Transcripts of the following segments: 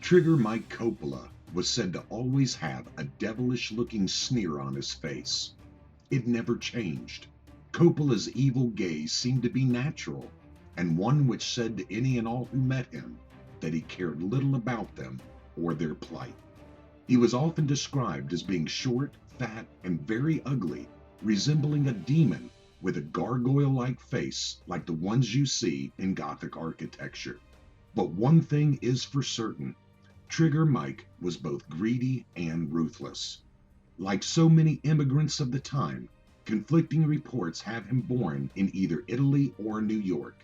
Trigger Mike Coppola was said to always have a devilish-looking sneer on his face. It never changed. Coppola's evil gaze seemed to be natural, and one which said to any and all who met him that he cared little about them or their plight. He was often described as being short, fat, and very ugly, resembling a demon with a gargoyle-like face like the ones you see in Gothic architecture. But one thing is for certain: Trigger Mike was both greedy and ruthless. Like so many immigrants of the time, conflicting reports have him born in either Italy or New York,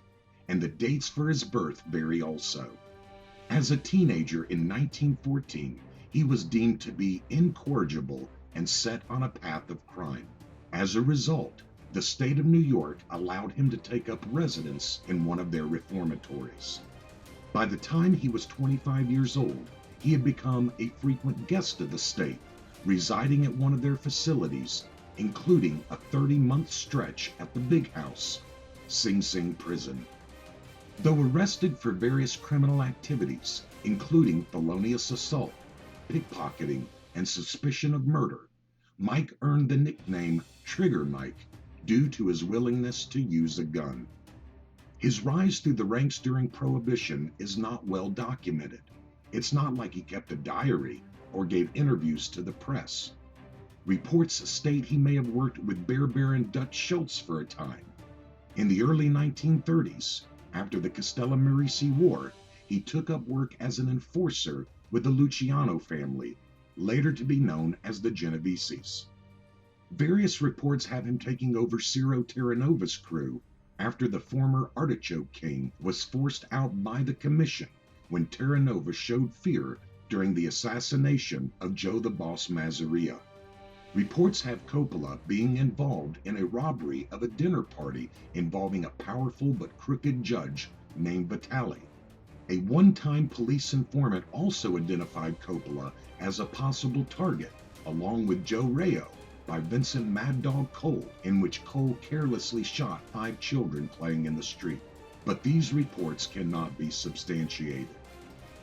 and the dates for his birth vary also. As a teenager in 1914, he was deemed to be incorrigible and set on a path of crime. As a result, the state of New York allowed him to take up residence in one of their reformatories. By the time he was 25 years old, he had become a frequent guest of the state, residing at one of their facilities, including a 30-month stretch at the Big House, Sing Sing Prison. Though arrested for various criminal activities, including felonious assault, pickpocketing, and suspicion of murder, Mike earned the nickname Trigger Mike due to his willingness to use a gun. His rise through the ranks during Prohibition is not well documented. It's not like he kept a diary or gave interviews to the press. Reports state he may have worked with Bear Baron Dutch Schultz for a time. In the early 1930s, after the Castellammarese War, he took up work as an enforcer with the Luciano family, later to be known as the Genoveses. Various reports have him taking over Ciro Terranova's crew after the former Artichoke King was forced out by the Commission when Terranova showed fear during the assassination of Joe the Boss Mazzaria. Reports have Coppola being involved in a robbery of a dinner party involving a powerful but crooked judge named Vitali. A one-time police informant also identified Coppola as a possible target, along with Joe Rayo, by Vincent Mad Dog Cole, in which Cole carelessly shot 5 children playing in the street. But these reports cannot be substantiated.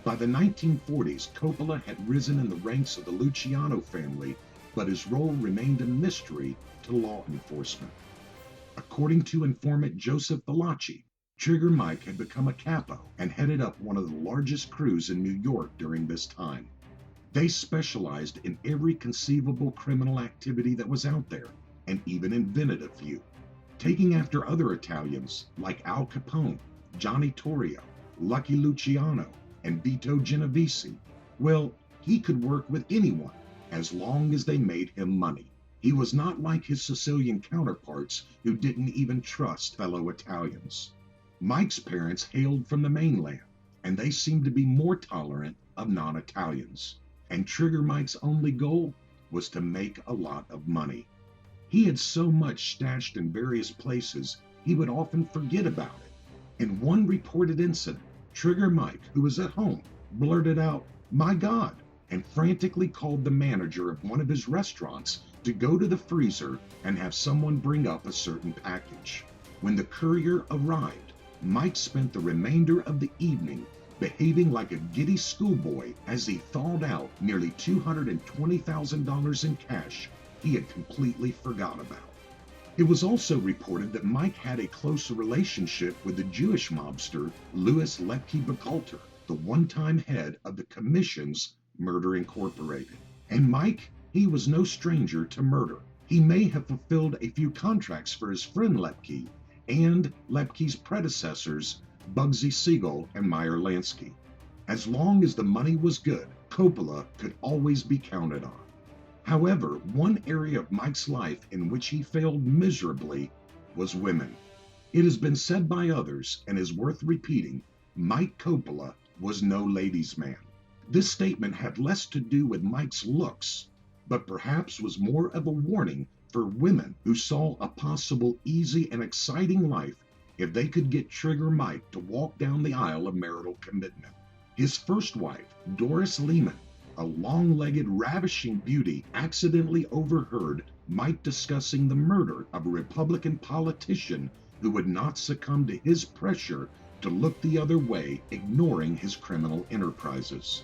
By the 1940s, Coppola had risen in the ranks of the Luciano family, but his role remained a mystery to law enforcement. According to informant Joseph Valachi, Trigger Mike had become a capo and headed up one of the largest crews in New York during this time. They specialized in every conceivable criminal activity that was out there, and even invented a few, taking after other Italians like Al Capone, Johnny Torrio, Lucky Luciano, and Vito Genovese. Well, he could work with anyone as long as they made him money. He was not like his Sicilian counterparts who didn't even trust fellow Italians. Mike's parents hailed from the mainland, and they seemed to be more tolerant of non-Italians. And Trigger Mike's only goal was to make a lot of money. He had so much stashed in various places, he would often forget about it. In one reported incident, Trigger Mike, who was at home, blurted out, "My God," and frantically called the manager of one of his restaurants to go to the freezer and have someone bring up a certain package. When the courier arrived, Mike spent the remainder of the evening behaving like a giddy schoolboy as he thawed out nearly $220,000 in cash he had completely forgot about. It was also reported that Mike had a close relationship with the Jewish mobster Louis Lepke Buchalter, the one-time head of the Commission's Murder Incorporated. And Mike, he was no stranger to murder. He may have fulfilled a few contracts for his friend Lepke and Lepke's predecessors, Bugsy Siegel and Meyer Lansky. As long as the money was good, Coppola could always be counted on. However, one area of Mike's life in which he failed miserably was women. It has been said by others, and is worth repeating, Mike Coppola was no ladies' man. This statement had less to do with Mike's looks, but perhaps was more of a warning for women who saw a possible easy and exciting life if they could get Trigger Mike to walk down the aisle of marital commitment. His first wife, Doris Lehman, a long-legged, ravishing beauty, accidentally overheard Mike discussing the murder of a Republican politician who would not succumb to his pressure to look the other way, ignoring his criminal enterprises.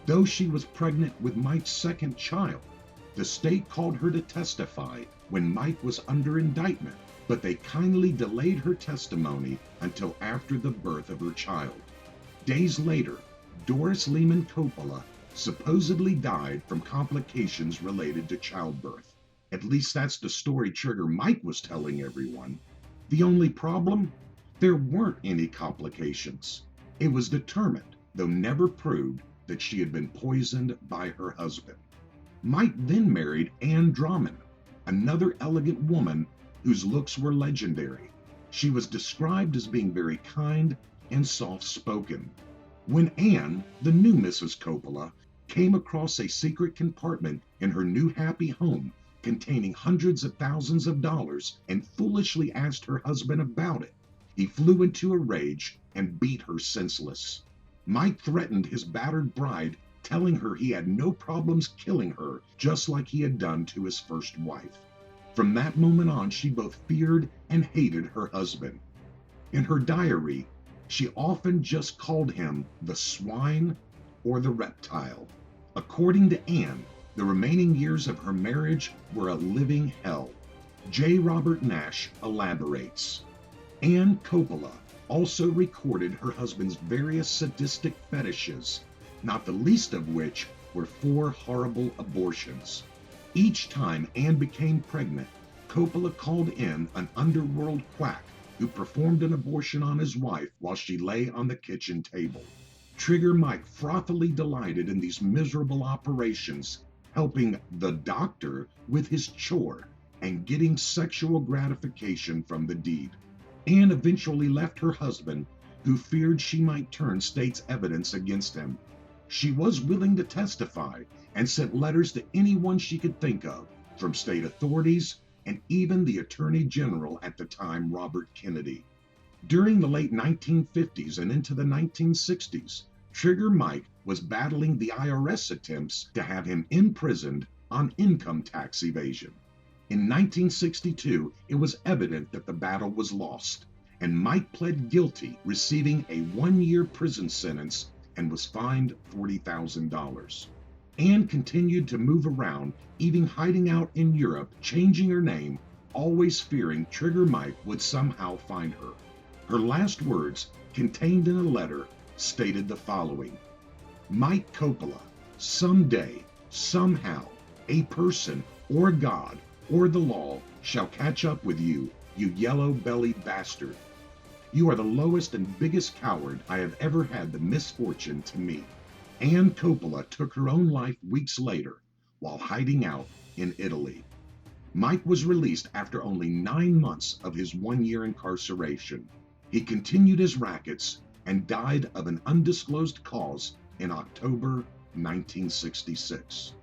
Though she was pregnant with Mike's second child, the state called her to testify when Mike was under indictment, but they kindly delayed her testimony until after the birth of her child. Days later, Doris Lehman Coppola supposedly died from complications related to childbirth. At least that's the story Trigger Mike was telling everyone. The only problem? There weren't any complications. It was determined, though never proved, that she had been poisoned by her husband. Mike then married Anne Drummond, another elegant woman whose looks were legendary. She was described as being very kind and soft-spoken. When Anne, the new Mrs. Coppola, came across a secret compartment in her new happy home containing hundreds of thousands of dollars and foolishly asked her husband about it, he flew into a rage and beat her senseless. Mike threatened his battered bride, telling her he had no problems killing her, just like he had done to his first wife. From that moment on, she both feared and hated her husband. In her diary, she often just called him the swine or the reptile. According to Anne, the remaining years of her marriage were a living hell. J. Robert Nash elaborates. Anne Coppola also recorded her husband's various sadistic fetishes, not the least of which were 4 horrible abortions. Each time Anne became pregnant, Coppola called in an underworld quack who performed an abortion on his wife while she lay on the kitchen table. Trigger Mike frothily delighted in these miserable operations, helping the doctor with his chore and getting sexual gratification from the deed. Anne eventually left her husband, who feared she might turn state's evidence against him. She was willing to testify and sent letters to anyone she could think of, from state authorities and even the Attorney General at the time, Robert Kennedy. During the late 1950s and into the 1960s, Trigger Mike was battling the IRS attempts to have him imprisoned on income tax evasion. In 1962, it was evident that the battle was lost, and Mike pled guilty, receiving a 1-year prison sentence and was fined $40,000. Anne continued to move around, even hiding out in Europe, changing her name, always fearing Trigger Mike would somehow find her. Her last words, contained in a letter, stated the following: Mike Coppola, someday, somehow, a person or God or the law shall catch up with you, you yellow-bellied bastard. You are the lowest and biggest coward I have ever had the misfortune to meet. Anne Coppola took her own life weeks later while hiding out in Italy. Mike was released after only 9 months of his 1-year incarceration. He continued his rackets and died of an undisclosed cause in October 1966.